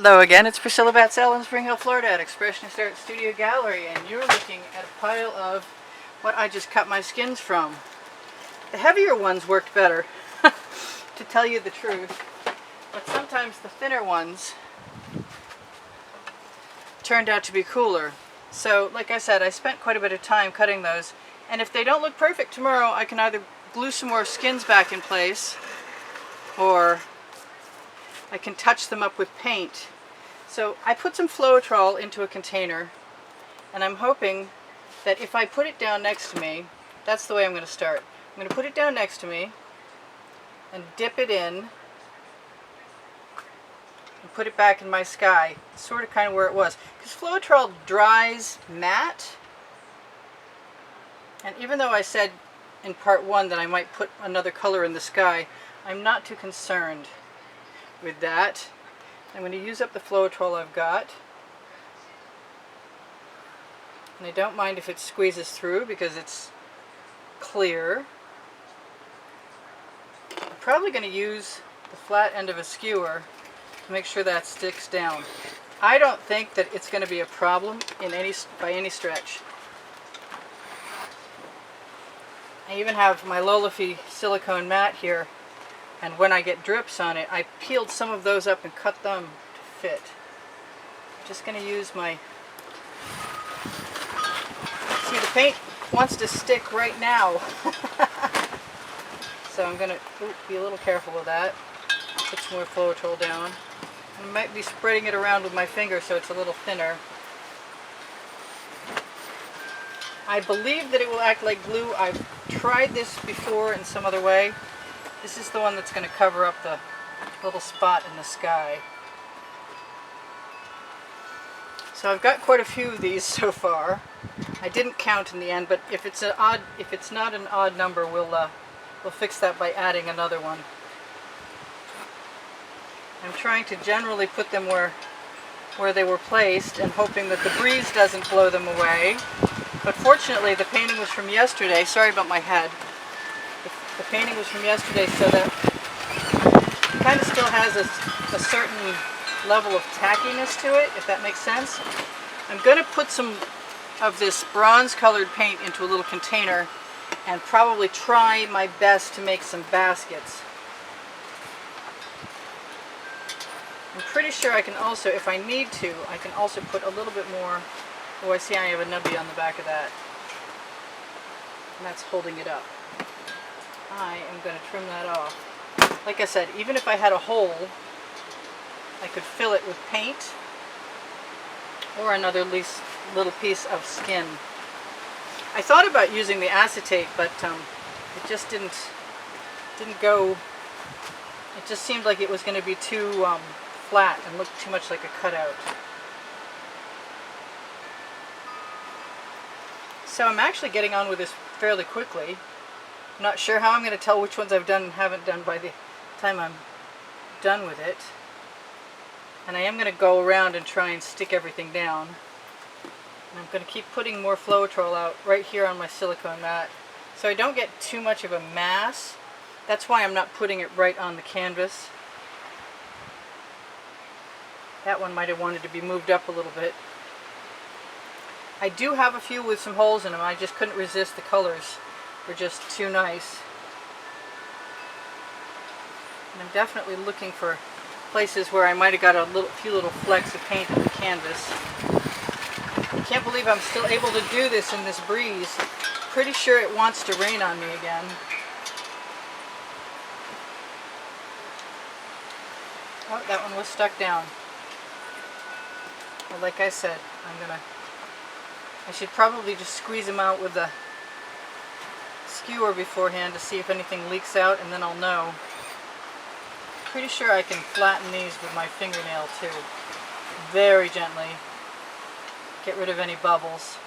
Hello again, it's Priscilla Batzell in Spring Hill, Florida at Expressionist Art Studio Gallery, and you're looking at a pile of what I just cut my skins from. The heavier ones worked better, to tell you the truth, but sometimes the thinner ones turned out to be cooler. So, like I said, I spent quite a bit of time cutting those, and if they don't look perfect tomorrow, I can either glue some more skins back in place, or I can touch them up with paint. So I put some Floetrol into a container, and I'm hoping that if I put it down next to me, that's the way I'm going to start. I'm going to put it down next to me and dip it in and put it back in my sky, sort of kind of where it was. Because Floetrol dries matte, and even though I said in part 1 that I might put another color in the sky, I'm not too concerned with that. I'm going to use up the Floetrol I've got, and I don't mind if it squeezes through because it's clear. I'm probably going to use the flat end of a skewer to make sure that sticks down. I don't think that it's going to be a problem by any stretch. I even have my Lolafy silicone mat here, and when I get drips on it, I peeled some of those up and cut them to fit. I'm just going to use my... See, the paint wants to stick right now. So I'm going to be a little careful with that. Put some more Floetrol down. I might be spreading it around with my finger so it's a little thinner. I believe that it will act like glue. I've tried this before in some other way. This is the one that's going to cover up the little spot in the sky. So I've got quite a few of these so far. I didn't count in the end, but if it's not an odd number, we'll fix that by adding another one. I'm trying to generally put them where they were placed and hoping that the breeze doesn't blow them away. But fortunately, the painting was from yesterday. Sorry about my head. The painting was from yesterday, so that it kind of still has a certain level of tackiness to it, if that makes sense. I'm going to put some of this bronze-colored paint into a little container and probably try my best to make some baskets. I'm pretty sure I can also, if I need to, I can also put a little bit more. Oh, I see I have a nubby on the back of that. And that's holding it up. I am going to trim that off. Like I said, even if I had a hole, I could fill it with paint or another little piece of skin. I thought about using the acetate, but it just didn't go. It just seemed like it was going to be too flat and look too much like a cutout. So I'm actually getting on with this fairly quickly. I'm not sure how I'm going to tell which ones I've done and haven't done by the time I'm done with it. And I am going to go around and try and stick everything down. And I'm going to keep putting more Floetrol out right here on my silicone mat, so I don't get too much of a mass. That's why I'm not putting it right on the canvas. That one might have wanted to be moved up a little bit. I do have a few with some holes in them. I just couldn't resist. The colors were just too nice. And I'm definitely looking for places where I might have got a few little flecks of paint on the canvas. I can't believe I'm still able to do this in this breeze. Pretty sure it wants to rain on me again. Oh, that one was stuck down. But like I said, I should probably just squeeze them out with a skewer beforehand to see if anything leaks out, and then I'll know. Pretty sure I can flatten these with my fingernail too. Very gently. Get rid of any bubbles.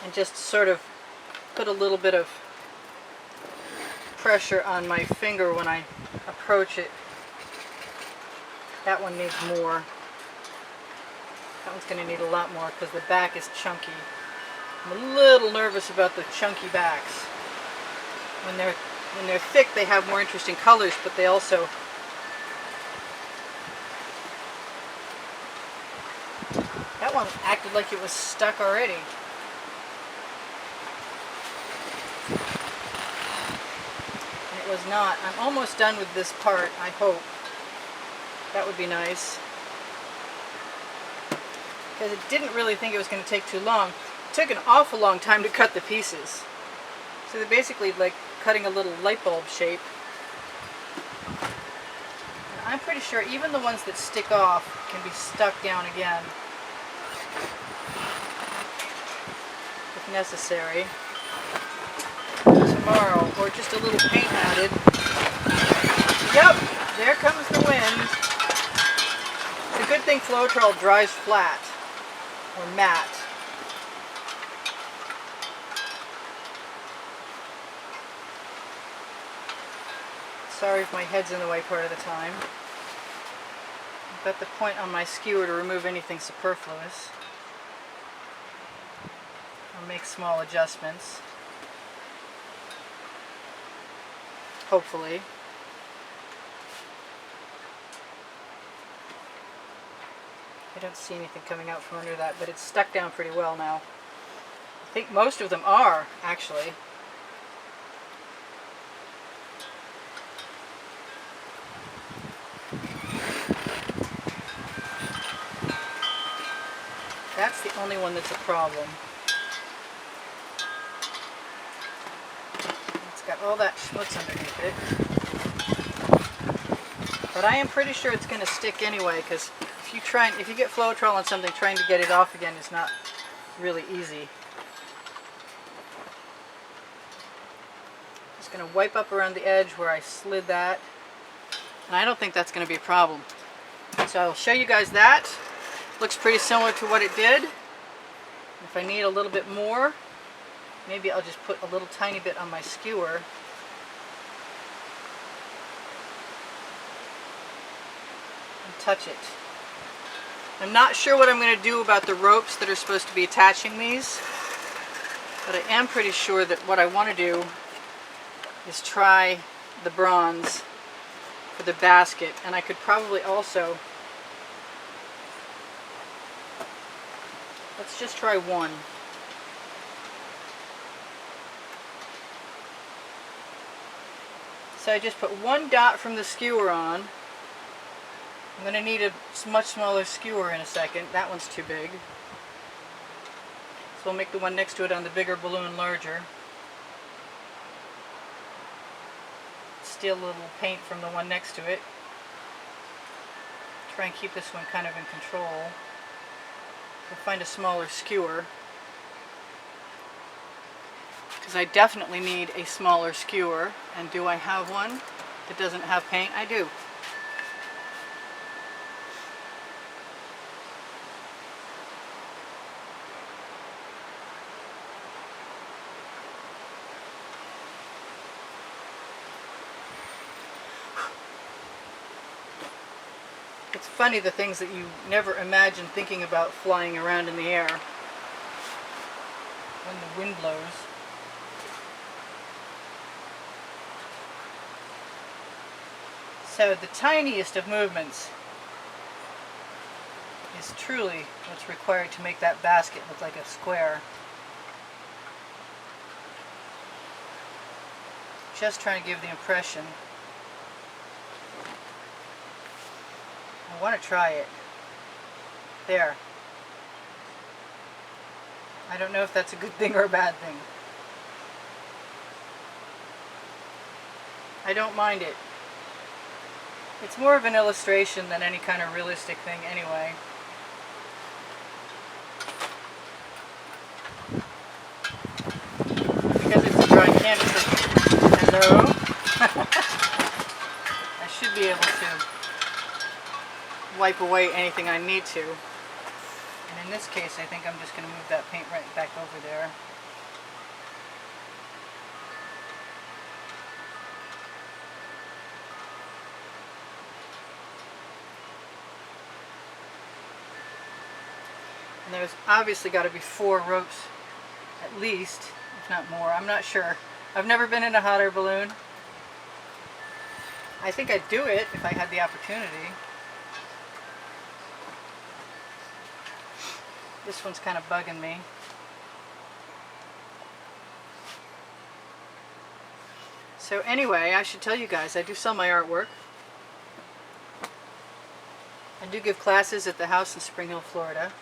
And just sort of put a little bit of pressure on my finger when I approach it. That one needs more. That one's going to need a lot more because the back is chunky. I'm a little nervous about the chunky backs. When they're when they're thick, they have more interesting colors, but they also... That one acted like it was stuck already. And it was not. I'm almost done with this part, I hope. That would be nice. Because it didn't really think it was going to take too long. It took an awful long time to cut the pieces. So they're basically like cutting a little light bulb shape. And I'm pretty sure even the ones that stick off can be stuck down again if necessary tomorrow, or just a little paint added. Yep, there comes the wind. It's a good thing Floetrol dries flat or matte. Sorry if my head's in the way part of the time. I'm at the point on my skewer to remove anything superfluous. I'll make small adjustments. Hopefully. I don't see anything coming out from under that, but it's stuck down pretty well now. I think most of them are, actually. That's the only one that's a problem. It's got all that schmutz underneath it. But I am pretty sure it's going to stick anyway, because if you get Floetrol on something, trying to get it off again is not really easy. Just going to wipe up around the edge where I slid that. And I don't think that's going to be a problem. So I'll show you guys that. Looks pretty similar to what it did. If I need a little bit more, maybe I'll just put a little tiny bit on my skewer. And touch it. I'm not sure what I'm going to do about the ropes that are supposed to be attaching these, but I am pretty sure that what I want to do is try the bronze for the basket, and I could probably also... Let's just try one. So I just put one dot from the skewer on. I'm going to need a much smaller skewer in a second. That one's too big. So we'll make the one next to it on the bigger balloon larger. Steal a little paint from the one next to it. Try and keep this one kind of in control. We'll find a smaller skewer, because I definitely need a smaller skewer. And do I have one that doesn't have paint? I do. It's funny, the things that you never imagine thinking about flying around in the air when the wind blows. So the tiniest of movements is truly what's required to make that basket look like a square. Just trying to give the impression. I want to try it. There. I don't know if that's a good thing or a bad thing. I don't mind it. It's more of an illustration than any kind of realistic thing anyway. Because it's a dry canvas. Hello? I should be able to wipe away anything I need to. And in this case, I think I'm just going to move that paint right back over there. And there's obviously got to be 4 ropes at least, if not more. I'm not sure. I've never been in a hot air balloon. I think I'd do it if I had the opportunity. This one's kind of bugging me. So anyway, I should tell you guys, I do sell my artwork. I do give classes at the house in Spring Hill, Florida.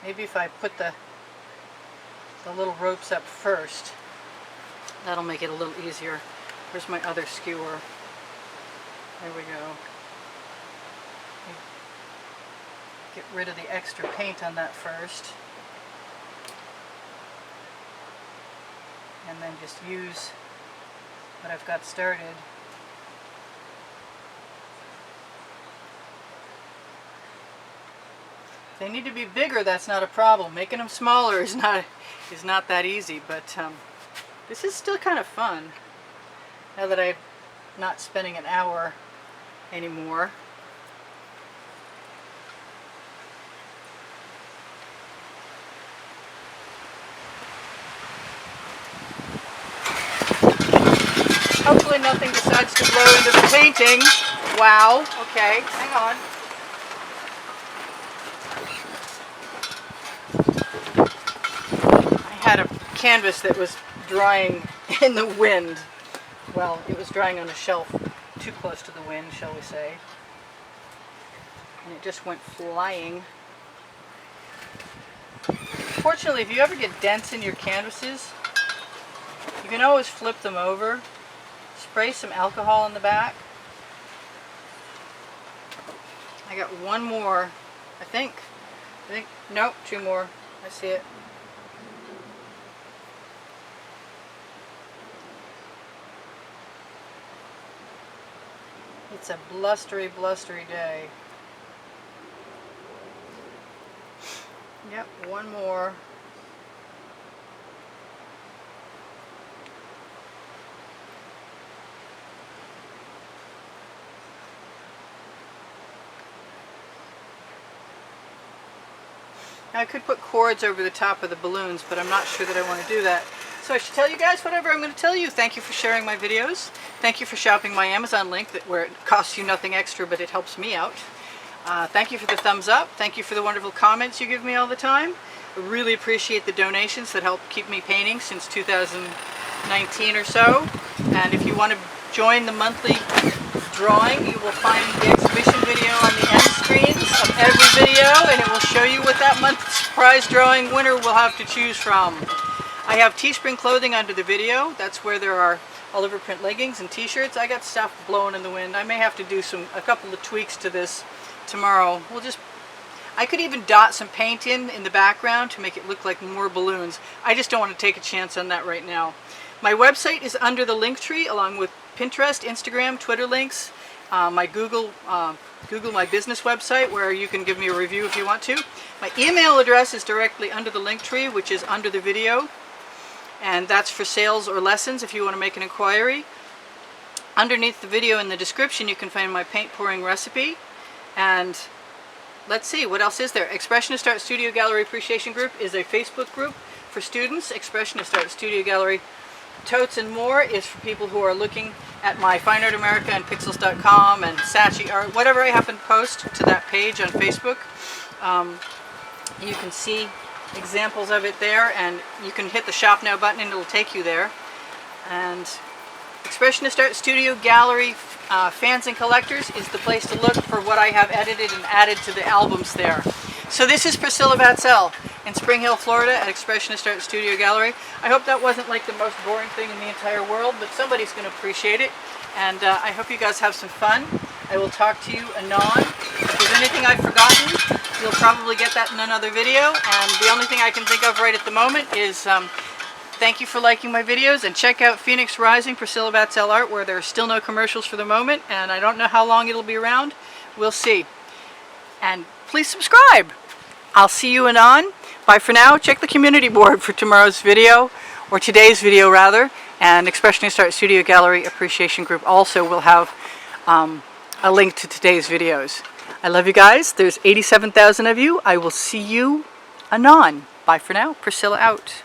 Maybe if I put the little ropes up first, that'll make it a little easier. Where's my other skewer? There we go. Get rid of the extra paint on that first. And then just use what I've got started. If they need to be bigger, that's not a problem. Making them smaller is not that easy, but this is still kind of fun now that I'm not spending an hour anymore. Hopefully nothing decides to blow into the painting. Wow, okay, hang on. I had a canvas that was drying in the wind. Well, it was drying on a shelf too close to the wind, shall we say. And it just went flying. Fortunately, if you ever get dents in your canvases, you can always flip them over. Spray some alcohol in the back. I got one more, I think, nope, two more. I see it. It's a blustery, blustery day. Yep, one more. Now I could put cords over the top of the balloons, but I'm not sure that I want to do that. So I should tell you guys whatever I'm going to tell you. Thank you for sharing my videos. Thank you for shopping my Amazon link where it costs you nothing extra, but it helps me out. Thank you for the thumbs up. Thank you for the wonderful comments you give me all the time. I really appreciate the donations that help keep me painting since 2019 or so. And if you want to join the monthly drawing, you will find the exhibition video on the end screens of every video, and it will show you what that month's prize drawing winner will have to choose from. I have Teespring clothing under the video. That's where there are Oliver print leggings and t-shirts. I got stuff blowing in the wind. I may have to do a couple of tweaks to this tomorrow. I could even dot some paint in the background to make it look like more balloons. I just don't want to take a chance on that right now. My website is under the link tree, along with Pinterest, Instagram, Twitter links, my Google My Business website, where you can give me a review if you want to. My email address is directly under the link tree, which is under the video, and that's for sales or lessons if you want to make an inquiry. Underneath the video in the description you can find my paint pouring recipe, and let's see, what else is there? Expressionist Art Studio Gallery Appreciation Group is a Facebook group for students. Expressionist Art Studio Gallery Totes and More is for people who are looking at my Fine Art America and Pixels.com and Saatchi Art, whatever I happen to post to that page on Facebook. You can see examples of it there, and you can hit the Shop Now button and it'll take you there. And Expressionist Art Studio Gallery Fans and Collectors is the place to look for what I have edited and added to the albums there. So this is Priscilla Batzell in Spring Hill, Florida at Expressionist Art Studio Gallery. I hope that wasn't like the most boring thing in the entire world, but somebody's going to appreciate it. And I hope you guys have some fun. I will talk to you anon. If there's anything I've forgotten, you'll probably get that in another video. And the only thing I can think of right at the moment is thank you for liking my videos, and check out Phoenix Rising Priscilla Batzell Art, where there are still no commercials for the moment, and I don't know how long it'll be around. We'll see. And please subscribe. I'll see you anon. Bye for now. Check the community board for tomorrow's video, or today's video rather, and Expressionist Art Studio Gallery Appreciation Group also will have a link to today's videos. I love you guys. There's 87,000 of you. I will see you anon. Bye for now. Priscilla out.